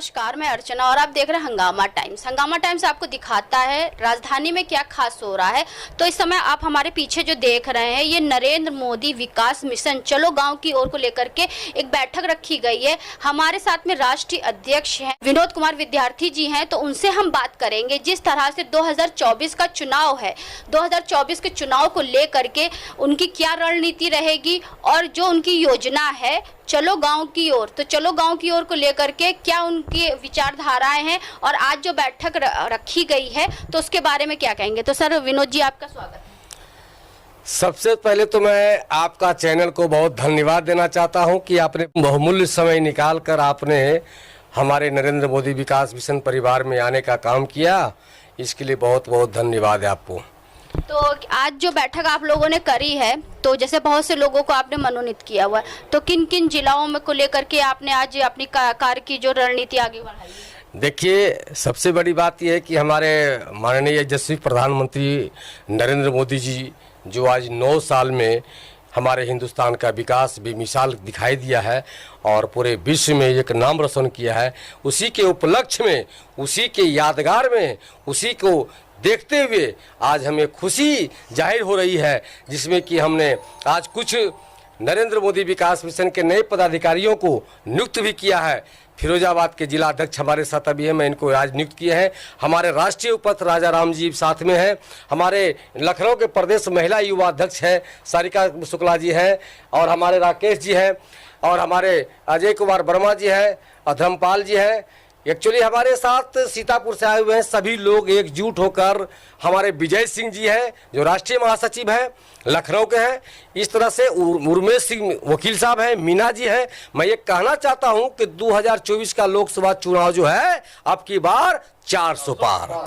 नमस्कार, मैं अर्चना और आप देख रहे हैं हंगामा टाइम्स। हंगामा टाइम्स आपको दिखाता है राजधानी में क्या खास हो रहा है। तो इस समय आप हमारे पीछे जो देख रहे हैं ये नरेंद्र मोदी विकास मिशन चलो गांव की ओर को लेकर के एक बैठक रखी गई है। हमारे साथ में राष्ट्रीय अध्यक्ष हैं विनोद कुमार विद्यार्थी जी हैं, तो उनसे हम बात करेंगे जिस तरह से 2024 का चुनाव है, 2024 के चुनाव को लेकर के उनकी क्या रणनीति रहेगी और जो उनकी योजना है चलो गांव की ओर, तो चलो गांव की ओर को लेकर के क्या उनकी विचारधाराएं हैं और आज जो बैठक रखी गई है तो उसके बारे में क्या कहेंगे। तो सर विनोद जी आपका स्वागत है। सबसे पहले तो मैं आपका चैनल को बहुत धन्यवाद देना चाहता हूं कि आपने बहुमूल्य समय निकाल कर आपने हमारे नरेंद्र मोदी विकास मिशन परिवार में आने का काम किया, इसके लिए बहुत बहुत धन्यवाद है आपको। तो आज जो बैठक आप लोगों ने करी है, तो जैसे बहुत से लोगों को आपने मनोनीत किया हुआ है, तो किन किन जिलाओं में को लेकर के आपने आज अपनी कार्य की जो रणनीति आगे बढ़ाई है? देखिए, सबसे बड़ी बात यह है कि हमारे माननीय यशस्वी प्रधानमंत्री नरेंद्र मोदी जी जो आज 9 साल में हमारे हिंदुस्तान का विकास बेमिसाल दिखाई दिया है और पूरे विश्व में एक नाम रोशन किया है, उसी के उपलक्ष्य में, उसी के यादगार में, उसी को देखते हुए आज हमें खुशी जाहिर हो रही है, जिसमें कि हमने आज कुछ नरेंद्र मोदी विकास मिशन के नए पदाधिकारियों को नियुक्त भी किया है। फिरोजाबाद के जिला अध्यक्ष हमारे साथ अभी है, मैं इनको आज नियुक्त किए हैं। हमारे राष्ट्रीय उपाध्यक्ष राजा राम जी साथ में हैं। हमारे लखनऊ के प्रदेश महिला युवा अध्यक्ष हैं सारिका शुक्ला जी हैं, और हमारे राकेश जी हैं, और हमारे अजय कुमार वर्मा जी हैं, धर्मपाल जी हैं। एक्चुअली हमारे साथ सीतापुर से आए हुए हैं सभी लोग एकजुट होकर। हमारे विजय सिंह जी हैं जो राष्ट्रीय महासचिव हैं, लखनऊ के हैं। इस तरह से उर्मेश सिंह वकील साहब हैं, मीना जी हैं। मैं ये कहना चाहता हूं कि 2024 का लोकसभा चुनाव जो है अब की बार 400 पार,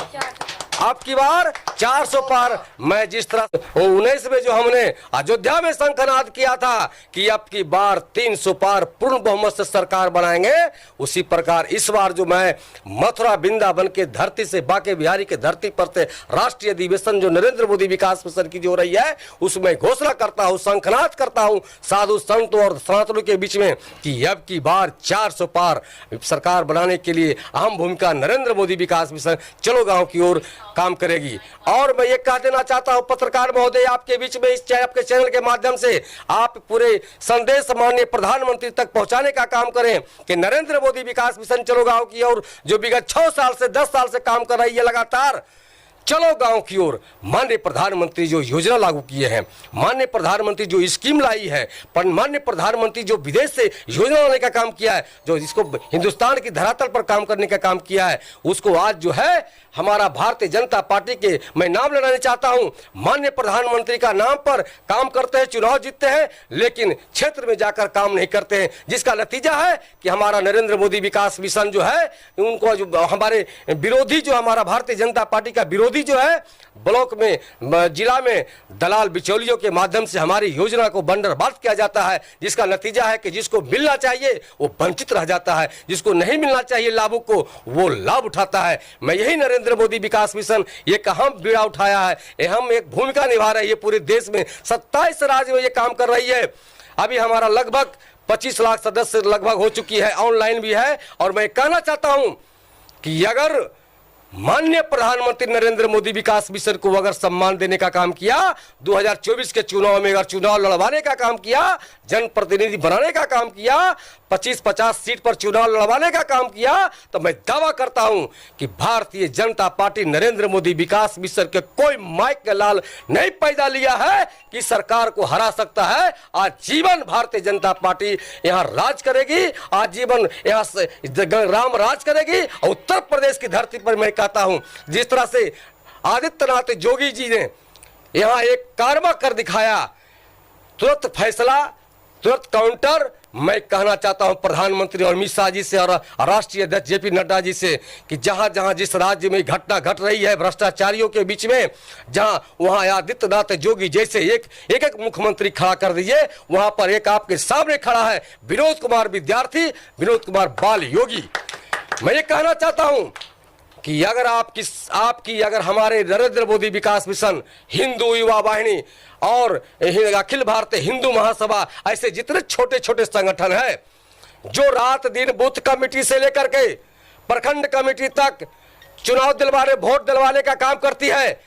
अब की बार 400 पार। मैं जिस तरह 19 में जो हमने अयोध्या में शंखनाद किया था कि अब की बार 300 पार पूर्ण बहुमत से सरकार बनाएंगे, उसी प्रकार इस बार जो मैं मथुरा वृंदावन के धरती से, बांके बिहारी के धरती पर से राष्ट्रीय अधिवेशन जो नरेंद्र मोदी विकास मिशन की जो हो रही है उसमें घोषणा करता हूं, शंखनाद करता हूं साधु संतों और सनातनों के बीच में कि अब की बार 400 पार सरकार बनाने के लिए अहम भूमिका नरेंद्र मोदी विकास मिशन चलो गांव की ओर काम करेगी। और मैं ये कह देना चाहता हूं पत्रकार महोदय आपके बीच में, इस आपके चैनल के माध्यम से आप पूरे संदेश माननीय प्रधानमंत्री तक पहुंचाने का काम करें कि नरेंद्र मोदी विकास मिशन चलो गांव की ओर जो विगत 6 साल से 10 साल से काम कर रही है लगातार चलो गांव की ओर, माननीय प्रधानमंत्री जो योजना लागू किए हैं, माननीय प्रधानमंत्री जो स्कीम लाई है, माननीय प्रधानमंत्री जो विदेश से योजना लाने का काम किया है, जो इसको हिंदुस्तान की धरातल पर काम करने का काम किया है, उसको आज जो है हमारा भारतीय जनता पार्टी के मैं नाम लेना चाहता हूं। माननीय प्रधानमंत्री का नाम पर काम करते हैं, चुनाव जीतते हैं, लेकिन क्षेत्र में जाकर काम नहीं करते हैं, जिसका नतीजा है कि हमारा नरेंद्र मोदी विकास मिशन जो है उनको जो हमारे विरोधी, जो हमारा भारतीय जनता पार्टी का विरोधी जो है ब्लॉक में, जिला में दलाल बिचौलियों के माध्यम से हमारी योजना को बंदरबांट किया जाता है, जिसका नतीजा है कि जिसको मिलना चाहिए वो वंचित रह जाता है, जिसको नहीं मिलना चाहिए लाभों को वो लाभ उठाता है। मैं यही नरेंद्र मोदी विकास मिशन एक अहम बीड़ा उठाया है, अहम एक भूमिका निभा रही है पूरे देश में, 27 राज्य में ये काम कर रही है। अभी हमारा लगभग 25 लाख सदस्य लगभग हो चुकी है, ऑनलाइन भी है। और मैं कहना चाहता हूं कि अगर माननीय प्रधानमंत्री नरेंद्र मोदी विकास मिशन को अगर सम्मान देने का काम किया, 2024 के चुनाव में अगर चुनाव लड़वाने का काम किया, जनप्रतिनिधि बनाने का काम किया, 25-50 सीट पर चुनाव लड़वाने का काम किया, तो मैं दावा करता हूं कि भारतीय जनता पार्टी नरेंद्र मोदी विकास मिशन के कोई माइक का लाल नहीं पैदा लिया है कि सरकार को हरा सकता है। आजीवन भारतीय जनता पार्टी यहां राज करेगी, आजीवन यहां राम राज करेगी। उत्तर प्रदेश की धरती पर मैं कहता हूं जिस तरह से आदित्यनाथ जोगी जी ने यहां एक कारवा कर दिखाया, तुरंत फैसला, तुरंत काउंटर। मैं कहना चाहता हूं प्रधानमंत्री और अमित शाह जी से और राष्ट्रीय अध्यक्ष जेपी नड्डा जी से कि जहां जहां जिस राज्य में घटना घट रही है भ्रष्टाचारियों के बीच में, जहां वहां आदित्यनाथ जोगी जैसे एक मुख्यमंत्री खड़ा कर दीजिए। वहां पर एक आपके सामने खड़ा है विनोद कुमार विद्यार्थी, विनोद कुमार बाल योगी। मैं ये कहना चाहता हूं कि अगर आपकी अगर हमारे नरेंद्र मोदी विकास मिशन, हिंदू युवा वाहिनी और अखिल भारतीय हिंदू महासभा, ऐसे जितने छोटे छोटे संगठन हैं जो रात दिन बूथ कमेटी से लेकर के प्रखंड कमेटी तक चुनाव दिलवाने, वोट दिलवाने का काम करती है,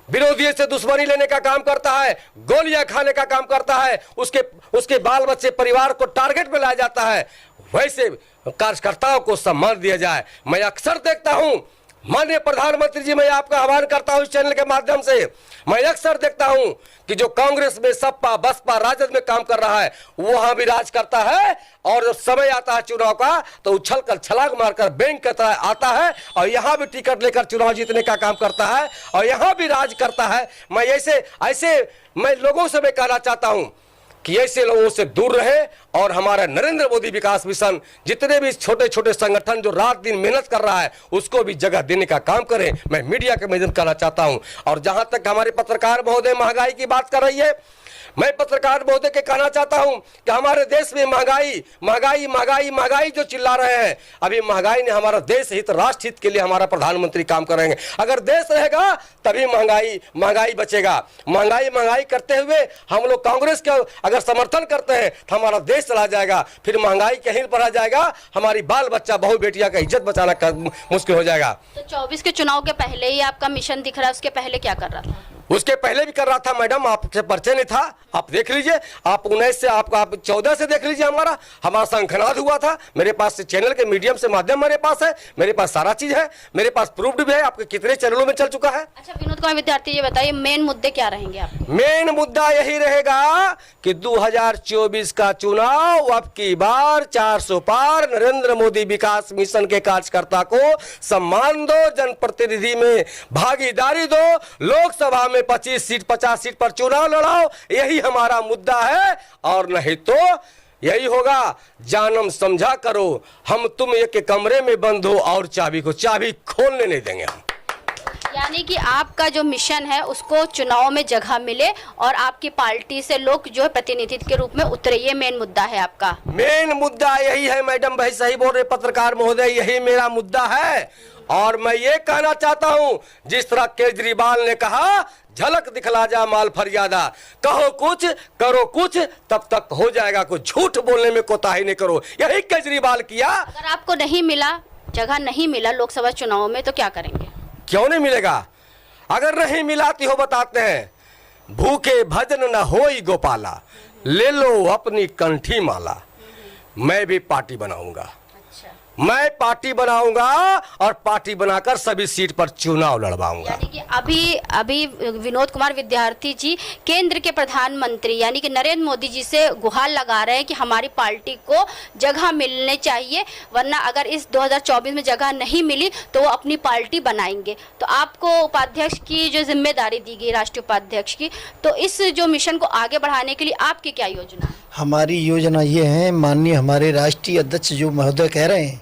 विरोधियों से दुश्मनी लेने का काम करता है, गोलियां खाने का काम करता है, उसके बाल बच्चे परिवार को टारगेट में लाया जाता है, वैसे कार्यकर्ताओं को सम्मान दिया जाए। मैं अक्सर देखता हूं, माननीय प्रधानमंत्री जी, मैं आपका आह्वान करता हूं इस चैनल के माध्यम से, मैं अक्सर देखता हूं कि जो कांग्रेस में सपा बसपा राजद में काम कर रहा है वहां भी राज करता है, और जब समय आता है चुनाव का तो उछल कर छलांग मारकर बैंक की तरह आता है और यहां भी टिकट लेकर चुनाव जीतने का काम करता है और यहां भी राज करता है। मैं ऐसे मैं लोगों से मैं कहना चाहता हूं कि ऐसे लोगों से दूर रहे और हमारा नरेंद्र मोदी विकास मिशन जितने भी छोटे छोटे संगठन जो रात दिन मेहनत कर रहा है उसको भी जगह देने का काम करें, मैं मीडिया के माध्यम करना चाहता हूं। और जहां तक हमारे पत्रकार महोदय महंगाई की बात कर रही है, मैं पत्रकार महोदय के कहना चाहता हूं कि हमारे देश में महंगाई महंगाई महंगाई महंगाई जो चिल्ला रहे हैं, अभी महंगाई ने हमारा देश हित राष्ट्र हित के लिए हमारा प्रधानमंत्री काम करेंगे। अगर देश रहेगा तभी महंगाई बचेगा। महंगाई करते हुए हम लोग कांग्रेस का अगर समर्थन करते हैं तो हमारा देश चला जाएगा, फिर महंगाई कहीं पर आ जाएगा, हमारी बाल बच्चा बहू बेटिया का इज्जत बचाना मुश्किल हो जाएगा। तो 24 के चुनाव के पहले ही आपका मिशन दिख रहा है, उसके पहले क्या कर रहा था? उसके पहले भी कर रहा था मैडम, आपसे परिचय नहीं था, आप देख लीजिए, आप 19 से आप 14 से देख लीजिए, हमारा शंखनाद हुआ था। मेरे पास चैनल के मीडियम से माध्यम मेरे पास है, मेरे पास सारा चीज है, मेरे पास प्रूफ्ड भी है, आपके कितने चैनलों में चल चुका है। अच्छा विनोद कुमार विद्यार्थी, ये बताइए मेन मुद्दे क्या रहेंगे आपके? मेन मुद्दा यही रहेगा कि 2024 का चुनाव अब की बार 400 पार, नरेंद्र मोदी विकास मिशन के कार्यकर्ता को सम्मान दो, जनप्रतिनिधि में भागीदारी दो, लोकसभा में 25 सीट 50 सीट पर चुनाव लड़ाओ, यही हमारा मुद्दा है। और नहीं तो यही होगा, जानम समझा करो, हम तुम एक कमरे में बंद हो और चाबी खोलने नहीं देंगे हम। यानी कि आपका जो मिशन है उसको चुनाव में जगह मिले और आपकी पार्टी से लोग जो है प्रतिनिधित्व के रूप में उतरे, ये मेन मुद्दा है आपका? मेन मुद्दा यही है मैडम, भाई सही बोल रहे पत्रकार महोदय, यही मेरा मुद्दा है। और मैं ये कहना चाहता हूं, जिस तरह केजरीवाल ने कहा, झलक दिखला जा माल फरियादा, कहो कुछ करो कुछ तब तक हो जाएगा कुछ, झूठ बोलने में कोताही नहीं करो, यही केजरीवाल किया। अगर आपको नहीं मिला, जगह नहीं मिला लोकसभा चुनाव में तो क्या करेंगे? क्यों नहीं मिलेगा? अगर नहीं मिलाती हो बताते हैं, भूखे भजन न होई गोपाला, ले लो अपनी कंठी माला, मैं भी पार्टी बनाऊंगा। मैं पार्टी बनाऊंगा और पार्टी बनाकर सभी सीट पर चुनाव लड़वाऊंगा। यानी कि अभी विनोद कुमार विद्यार्थी जी केंद्र के प्रधानमंत्री यानी कि नरेंद्र मोदी जी से गुहार लगा रहे हैं कि हमारी पार्टी को जगह मिलनी चाहिए, वरना अगर इस 2024 में जगह नहीं मिली तो वो अपनी पार्टी बनाएंगे। तो आपको उपाध्यक्ष की जो जिम्मेदारी दी गई, राष्ट्रीय उपाध्यक्ष की, तो इस जो मिशन को आगे बढ़ाने के लिए आपकी क्या योजना है? हमारी योजना ये है, माननीय हमारे राष्ट्रीय अध्यक्ष जो महोदय कह रहे हैं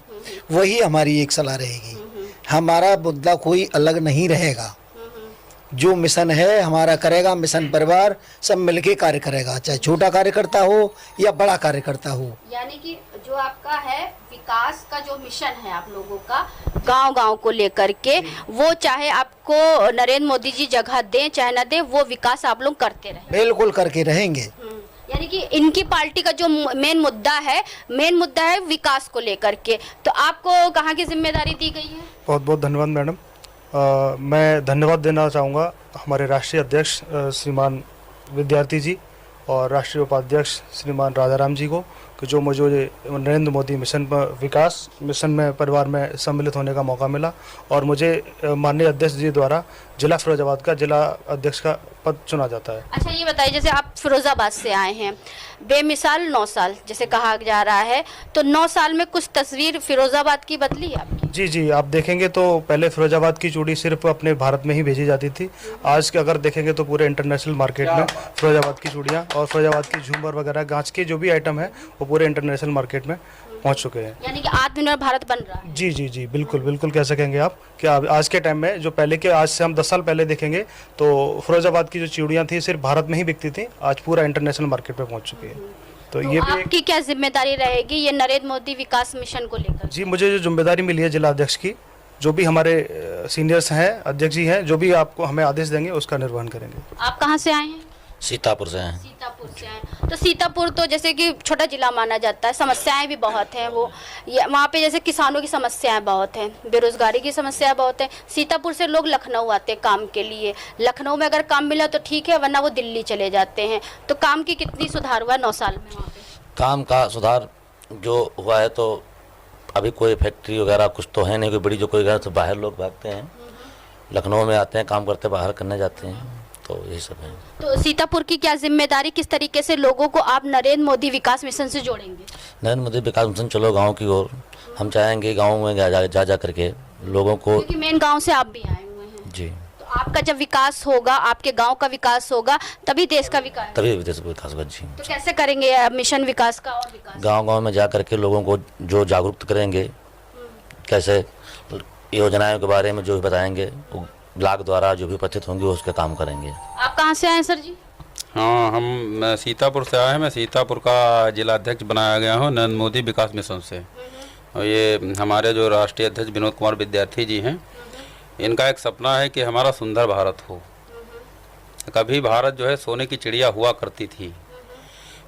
वही हमारी एक सलाह रहेगी। हमारा मुद्दा कोई अलग नहीं रहेगा, जो मिशन है हमारा करेगा, मिशन परिवार सब मिलके कार्य करेगा, चाहे छोटा कार्यकर्ता हो या बड़ा कार्यकर्ता हो। यानी कि जो आपका है विकास का जो मिशन है आप लोगों का गांव-गांव को लेकर के, वो चाहे आपको नरेंद्र मोदी जी जगह दें चाहे न दें, वो विकास आप लोग करते रहें। बिल्कुल करके रहेंगे। यानी कि इनकी पार्टी का जो मेन मुद्दा है विकास को लेकर के, तो आपको कहाँ की जिम्मेदारी दी गई है? बहुत बहुत धन्यवाद मैडम। मैं धन्यवाद देना चाहूँगा हमारे राष्ट्रीय अध्यक्ष श्रीमान विद्यार्थी जी और राष्ट्रीय उपाध्यक्ष श्रीमान राजाराम जी को, कि जो मुझे नरेंद्र मोदी मिशन पर विकास मिशन में परिवार में सम्मिलित होने का मौका मिला और मुझे माननीय अध्यक्ष जी द्वारा जिला फिरोजाबाद का जिला अध्यक्ष का पद चुना जाता है। अच्छा ये बताइए, जैसे आप फिरोजाबाद से आए हैं, बेमिसाल 9 साल जैसे कहा जा रहा है, तो 9 साल में कुछ तस्वीर फिरोजाबाद की बदली है आपकी? जी, आप देखेंगे तो पहले फिरोजाबाद की चूड़ी सिर्फ अपने भारत में ही भेजी जाती थी, आज के अगर देखेंगे तो पूरे इंटरनेशनल मार्केट में फिरोजाबाद की चूड़ियाँ और फिरोजाबाद की झूमर वगैरह गाँच के जो भी आइटम है वो पूरे इंटरनेशनल मार्केट में पहुंच चुके हैं। यानी कि आत्मनिर्भर भारत बन रहा है। जी, बिल्कुल कह सकेंगे आप कि आज के टाइम में जो पहले के, आज से हम 10 साल पहले देखेंगे तो फिरोजाबाद की जो चूड़ियाँ थी सिर्फ भारत में ही बिकती थी, आज पूरा इंटरनेशनल मार्केट में पहुंच चुकी है। तो ये भी आपकी क्या जिम्मेदारी रहेगी ये नरेंद्र मोदी विकास मिशन को लेकर? जी, मुझे जो जिम्मेदारी मिली है जिला अध्यक्ष की, जो भी हमारे सीनियर्स हैं, अध्यक्ष जी हैं, जो भी आपको हमें आदेश देंगे उसका निर्वहन करेंगे। आप कहाँ से आए हैं? सीतापुर से हैं। सीतापुर से हैं। तो सीतापुर तो जैसे कि छोटा जिला माना जाता है, समस्याएं भी बहुत हैं। वो वहाँ पे जैसे किसानों की समस्याएं बहुत हैं, बेरोजगारी की समस्या बहुत है। सीतापुर से लोग लखनऊ आते हैं काम के लिए। लखनऊ में अगर काम मिला तो ठीक है, वरना वो दिल्ली चले जाते हैं। तो काम की कितनी सुधार हुआ 9 साल में वहाँ पे? काम का सुधार जो हुआ है तो अभी कोई फैक्ट्री वगैरह कुछ तो है नहीं, कोई बड़ी जो कोई घर तो बाहर लोग भागते हैं, लखनऊ में आते हैं काम करते, बाहर करने जाते हैं, तो यही सब है। तो सीतापुर की क्या जिम्मेदारी, किस तरीके से लोगों को आप नरेंद्र मोदी विकास मिशन से जोड़ेंगे? नरेंद्र मोदी विकास मिशन चलो गांव की ओर, हम चाहेंगे गांव में जा करके लोगों को, क्योंकि मेन गांव से आप भी आए हुए हैं। जी, तो आपका जब विकास होगा, आपके गांव का विकास होगा, तभी देश का विकास, तभी देश का विकास होगा। जी, तो कैसे करेंगे आप मिशन विकास का और विकास? गांव में जा करके लोगों को जो जागरूक करेंगे, कैसे योजनाओं के बारे में जो भी बताएंगे, ब्लॉक द्वारा जो भी उपस्थित होंगे उसका काम करेंगे। आप कहाँ से आए सर जी? हाँ, मैं सीतापुर से आया है। मैं सीतापुर का जिला अध्यक्ष बनाया गया हूँ नरेंद्र मोदी विकास मिशन से। और ये हमारे जो राष्ट्रीय अध्यक्ष विनोद कुमार विद्यार्थी जी हैं, इनका एक सपना है कि हमारा सुंदर भारत हो। कभी भारत जो है सोने की चिड़िया हुआ करती थी,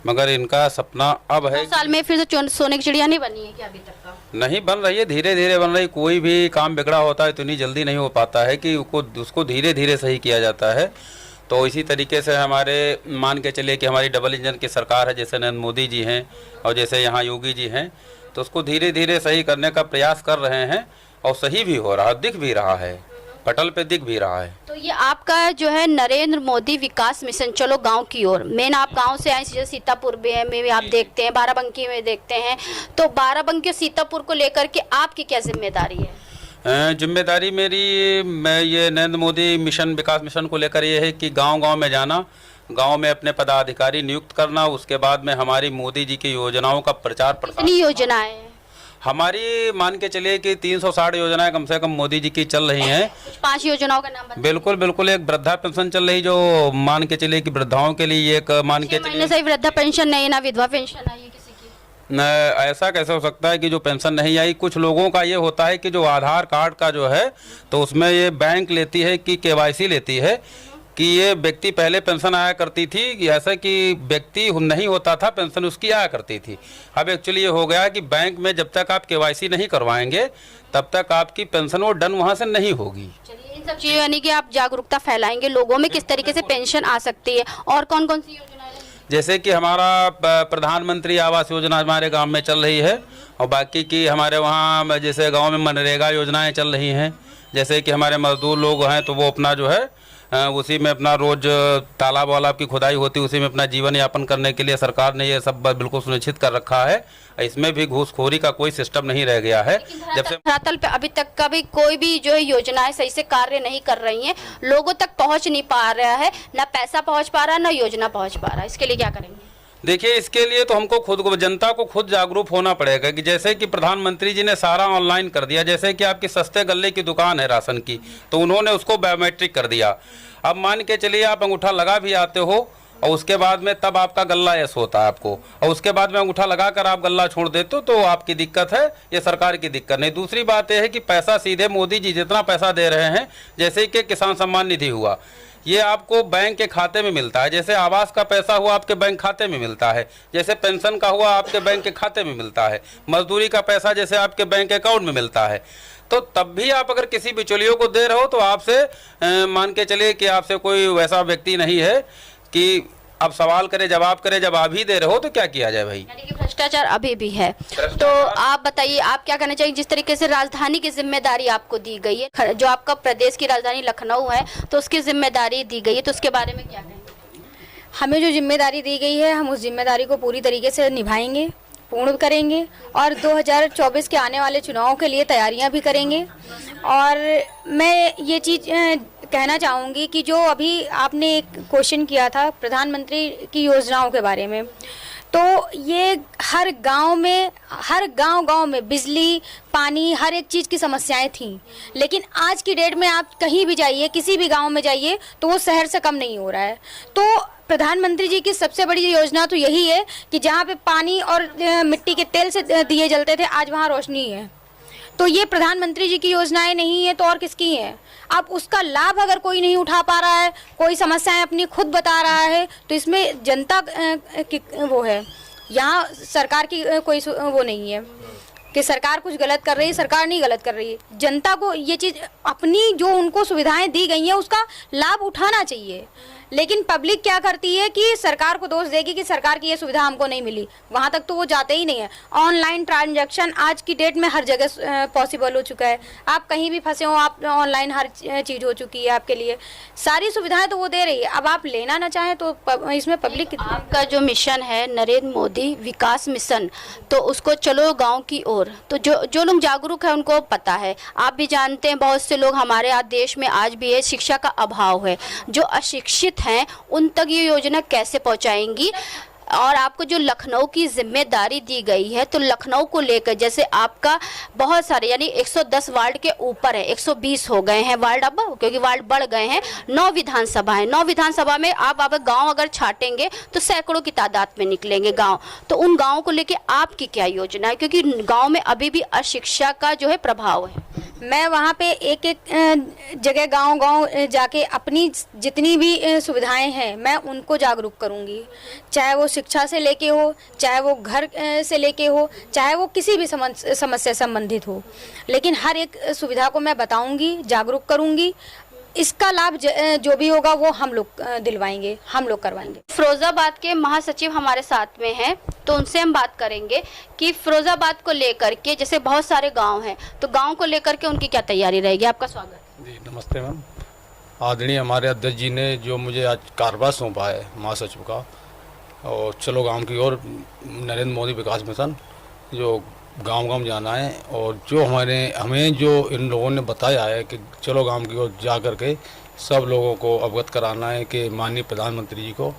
मगर इनका सपना अब है। 2 साल में फिर से सोने की चिड़िया नहीं बनी है क्या अभी तक का? नहीं बन रही है, धीरे धीरे बन रही। कोई भी काम बिगड़ा होता है तो इतनी जल्दी नहीं हो पाता है कि उसको धीरे धीरे सही किया जाता है। तो इसी तरीके से हमारे मान के चलिए कि हमारी डबल इंजन की सरकार है, जैसे नरेंद्र मोदी जी हैं और जैसे यहाँ योगी जी हैं, तो उसको धीरे धीरे सही करने का प्रयास कर रहे हैं और सही भी हो रहा है, दिख भी रहा है, पटल पे दिख भी रहा है। तो ये आपका जो है नरेंद्र मोदी विकास मिशन चलो गांव की ओर, मेन आप गांव से आए, जैसे सीतापुर में भी आप देखते हैं, बाराबंकी में देखते हैं, तो बाराबंकी और सीतापुर को लेकर के आपकी क्या जिम्मेदारी है? जिम्मेदारी मेरी, मैं ये नरेंद्र मोदी मिशन विकास मिशन को लेकर ये है कि गांव-गांव में जाना, गांव में अपने पदाधिकारी नियुक्त करना, उसके बाद में हमारी मोदी जी की योजनाओं का प्रचार प्रसार। कितनी योजनाएं हैं? हमारी मान के चलिए कि 360 योजनाएं कम से कम मोदी जी की चल रही हैं। 5 योजनाओं का नाम बताइए। बिल्कुल बिल्कुल, एक वृद्धा पेंशन चल रही जो मान के चलिए कि वृद्धाओं के लिए एक मान के चलिए से वृद्धा पेंशन नहीं, ना विधवा पेंशन आई है किसी की। ऐसा कैसे हो सकता है कि जो पेंशन नहीं आई? कुछ लोगों का ये होता है कि जो आधार कार्ड का जो है तो उसमें ये बैंक लेती है कि KYC लेती है कि ये व्यक्ति पहले पेंशन आया करती थी, ऐसा कि व्यक्ति नहीं होता था पेंशन उसकी आया करती थी। अब एक्चुअली ये हो गया कि बैंक में जब तक आप KYC नहीं करवाएंगे तब तक आपकी पेंशन वो डन वहाँ से नहीं होगी। चलिए, इन सब चीज़ों यानी कि आप जागरूकता फैलाएंगे लोगों में किस तरीके से पेंशन आ सकती है। और कौन कौन सी योजनाएं? जैसे कि हमारा प्रधानमंत्री आवास योजना हमारे गांव में चल रही है, और बाकी की हमारे वहाँ जैसे गांव में मनरेगा योजनाएं चल रही हैं। जैसे कि हमारे मजदूर लोग हैं तो वो अपना जो है उसी में अपना रोज तालाब वालाब की खुदाई होती है, उसी में अपना जीवन यापन करने के लिए सरकार ने ये सब बिल्कुल सुनिश्चित कर रखा है। इसमें भी घूसखोरी का कोई सिस्टम नहीं रह गया है। जब से धरातल पे अभी तक कभी कोई भी जो है योजनाएं सही से कार्य नहीं कर रही हैं, लोगों तक पहुंच नहीं पा रहा है, ना पैसा पहुंच पा रहा है, ना योजना पहुंच पा रहा है, इसके लिए क्या करेंगे? देखिए, इसके लिए तो हमको खुद को, जनता को खुद जागरूक होना पड़ेगा कि जैसे कि प्रधानमंत्री जी ने सारा ऑनलाइन कर दिया। जैसे कि आपकी सस्ते गल्ले की दुकान है राशन की, तो उन्होंने उसको बायोमेट्रिक कर दिया। अब मान के चलिए आप अंगूठा लगा भी आते हो और उसके बाद में तब आपका गल्ला यस होता है आपको, और उसके बाद में अंगूठा लगाकर आप गल्ला छोड़ देते हो तो आपकी दिक्कत है, ये सरकार की दिक्कत नहीं। दूसरी बात यह है कि पैसा सीधे मोदी जी जितना पैसा दे रहे हैं, जैसे कि किसान सम्मान निधि हुआ, ये आपको बैंक के खाते में मिलता है। जैसे आवास का पैसा हुआ आपके बैंक खाते में मिलता है, जैसे पेंशन का हुआ आपके बैंक के खाते में मिलता है, मजदूरी का पैसा जैसे आपके बैंक अकाउंट में मिलता है। तो तब भी आप अगर किसी बिचौलियों को दे रहे हो तो आपसे मान के चलिए कि आपसे कोई वैसा व्यक्ति नहीं है कि अब सवाल करे जवाब करे, जब आप ही दे रहे हो तो क्या किया जाए भाई? यानी कि भ्रष्टाचार अभी भी है। तो आप बताइए, आप क्या कहना चाहिए? जिस तरीके से राजधानी की जिम्मेदारी आपको दी गई है, जो आपका प्रदेश की राजधानी लखनऊ है, तो उसकी जिम्मेदारी दी गई है, तो उसके बारे में क्या कहेंगे? हमें जो जिम्मेदारी दी गई है, हम उस जिम्मेदारी को पूरी तरीके से निभाएंगे, पूर्ण करेंगे, और 2024 के आने वाले चुनावों के लिए तैयारियां भी करेंगे। और मैं ये चीज़ कहना चाहूँगी कि जो अभी आपने एक क्वेश्चन किया था प्रधानमंत्री की योजनाओं के बारे में, तो ये हर गांव में बिजली, पानी, हर एक चीज़ की समस्याएं थीं, लेकिन आज की डेट में आप कहीं भी जाइए, किसी भी गांव में जाइए, तो वो शहर से कम नहीं हो रहा है। तो प्रधानमंत्री जी की सबसे बड़ी योजना तो यही है कि जहाँ पे पानी और मिट्टी के तेल से दिए जलते थे, आज वहाँ रोशनी है। तो ये प्रधानमंत्री जी की योजनाएं नहीं है तो और किसकी हैं? अब उसका लाभ अगर कोई नहीं उठा पा रहा है, कोई समस्याएं अपनी खुद बता रहा है, तो इसमें जनता की वो है, यहाँ सरकार की कोई वो नहीं है कि सरकार कुछ गलत कर रही है। सरकार नहीं गलत कर रही है, जनता को ये चीज़ अपनी जो उनको सुविधाएं दी गई हैं उसका लाभ उठाना चाहिए। लेकिन पब्लिक क्या करती है कि सरकार को दोष देगी कि सरकार की ये सुविधा हमको नहीं मिली, वहाँ तक तो वो जाते ही नहीं है। ऑनलाइन ट्रांजैक्शन आज की डेट में हर जगह पॉसिबल हो चुका है, आप कहीं भी फंसे हो, आप ऑनलाइन हर चीज़ हो चुकी है आपके लिए, सारी सुविधाएं तो वो दे रही है। अब आप लेना ना चाहें तो इसमें पब्लिक आपका जो मिशन है नरेंद्र मोदी विकास मिशन, तो उसको चलो गाँव की ओर, तो जो लोग जागरूक है उनको पता है, आप भी जानते हैं बहुत से लोग हमारे आज देश में आज भी है शिक्षा का अभाव है, जो अशिक्षित हैं उन तक ये योजना कैसे पहुंचाएंगी। और आपको जो लखनऊ की जिम्मेदारी दी गई है, तो लखनऊ को लेकर जैसे आपका बहुत सारे यानी 110 वार्ड के ऊपर है, 120 हो गए हैं वार्ड अब, क्योंकि वार्ड बढ़ गए हैं। 9 विधानसभा है, 9 विधानसभा में आप गांव अगर छाटेंगे तो सैकड़ों की तादाद में निकलेंगे गांव। तो उन गाँव को लेकर आपकी क्या योजना है, क्योंकि गाँव में अभी भी अशिक्षा का जो है प्रभाव है। मैं वहाँ पे एक एक जगह गांव जाके अपनी जितनी भी सुविधाएं हैं मैं उनको जागरूक करूँगी, चाहे वो शिक्षा से लेके हो, चाहे वो घर से लेके हो, चाहे वो किसी भी समस्या संबंधित हो, लेकिन हर एक सुविधा को मैं बताऊँगी, जागरूक करूँगी। इसका लाभ जो भी होगा वो हम लोग दिलवाएंगे, हम लोग करवाएंगे। फिरोजाबाद के महासचिव हमारे साथ में हैं, तो उनसे हम बात करेंगे कि फिरोजाबाद को लेकर के जैसे बहुत सारे गांव हैं, तो गांव को लेकर के उनकी क्या तैयारी रहेगी। आपका स्वागत। जी नमस्ते मैम। आदरणीय हमारे अध्यक्ष जी ने जो मुझे आज कार्यभार सौंपा है महासचिव का, और चलो गांव की ओर नरेंद्र मोदी विकास मिशन, जो गांव जाना है, और जो हमें जो इन लोगों ने बताया है कि चलो गांव की ओर जा कर के सब लोगों को अवगत कराना है कि माननीय प्रधानमंत्री जी को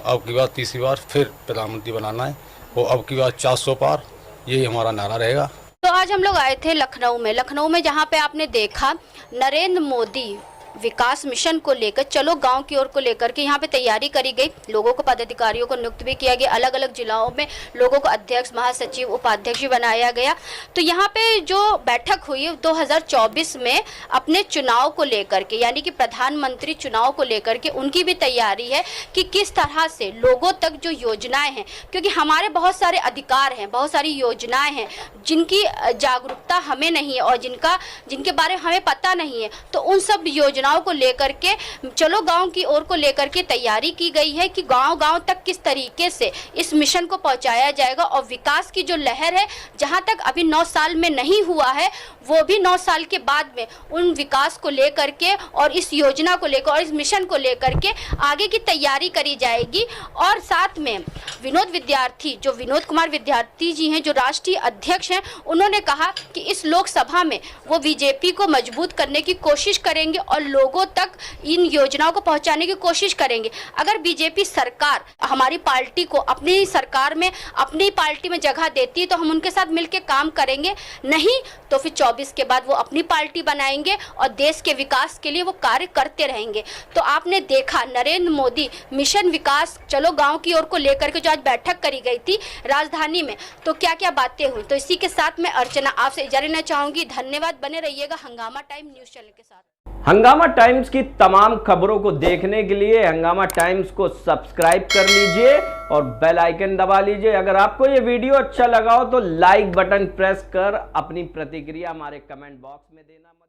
अब की बार तीसरी बार फिर प्रधानमंत्री बनाना है, और अब की बार 400 पार, यही हमारा नारा रहेगा। तो आज हम लोग आए थे लखनऊ में जहाँ पे आपने देखा नरेंद्र मोदी विकास मिशन को लेकर चलो गांव की ओर को लेकर के यहाँ पे तैयारी करी गई, लोगों को पदाधिकारियों को नियुक्त भी किया गया, अलग अलग जिलाओं में लोगों को अध्यक्ष महासचिव उपाध्यक्ष भी बनाया गया। तो यहाँ पे जो बैठक हुई 2024 में अपने चुनाव को लेकर के, यानी कि प्रधानमंत्री चुनाव को लेकर के उनकी भी तैयारी है कि किस तरह से लोगों तक जो योजनाएं हैं, क्योंकि हमारे बहुत सारे अधिकार हैं, बहुत सारी योजनाएं हैं जिनकी जागरूकता हमें नहीं है और जिनके बारे में हमें पता नहीं है, तो उन सब योजनाओं को लेकर के चलो गांव की ओर को लेकर के तैयारी की गई है कि गांव तक किस तरीके से इस मिशन को पहुंचाया जाएगा। और विकास की जो लहर है, जहां तक अभी 9 साल में नहीं हुआ है, वो भी 9 साल के बाद में उन विकास को लेकर के और इस योजना को लेकर और इस मिशन को लेकर के आगे की तैयारी करी जाएगी। और साथ में विनोद कुमार विद्यार्थी जी हैं, जो राष्ट्रीय अध्यक्ष हैं, उन्होंने कहा कि इस लोकसभा में वो बीजेपी को मजबूत करने की कोशिश करेंगे और लोगों तक इन योजनाओं को पहुंचाने की कोशिश करेंगे। अगर बीजेपी सरकार हमारी पार्टी को अपनी सरकार में, अपनी पार्टी में जगह देती है तो हम उनके साथ मिलकर काम करेंगे, नहीं तो फिर 24 के बाद वो अपनी पार्टी बनाएंगे और देश के विकास के लिए वो कार्य करते रहेंगे। तो आपने देखा नरेंद्र मोदी मिशन विकास चलो गांव की ओर को लेकर के जो आज बैठक करी गई थी राजधानी में, तो क्या क्या बातें हुई। तो इसी के साथ मैं अर्चना आपसे इजाजत लेना चाहूंगी। धन्यवाद, बने रहिएगा हंगामा टाइम न्यूज चैनल के साथ। हंगामा टाइम्स की तमाम खबरों को देखने के लिए हंगामा टाइम्स को सब्सक्राइब कर लीजिए और बेल आइकन दबा लीजिए। अगर आपको ये वीडियो अच्छा लगा हो तो लाइक बटन प्रेस कर अपनी प्रतिक्रिया हमारे कमेंट बॉक्स में देना।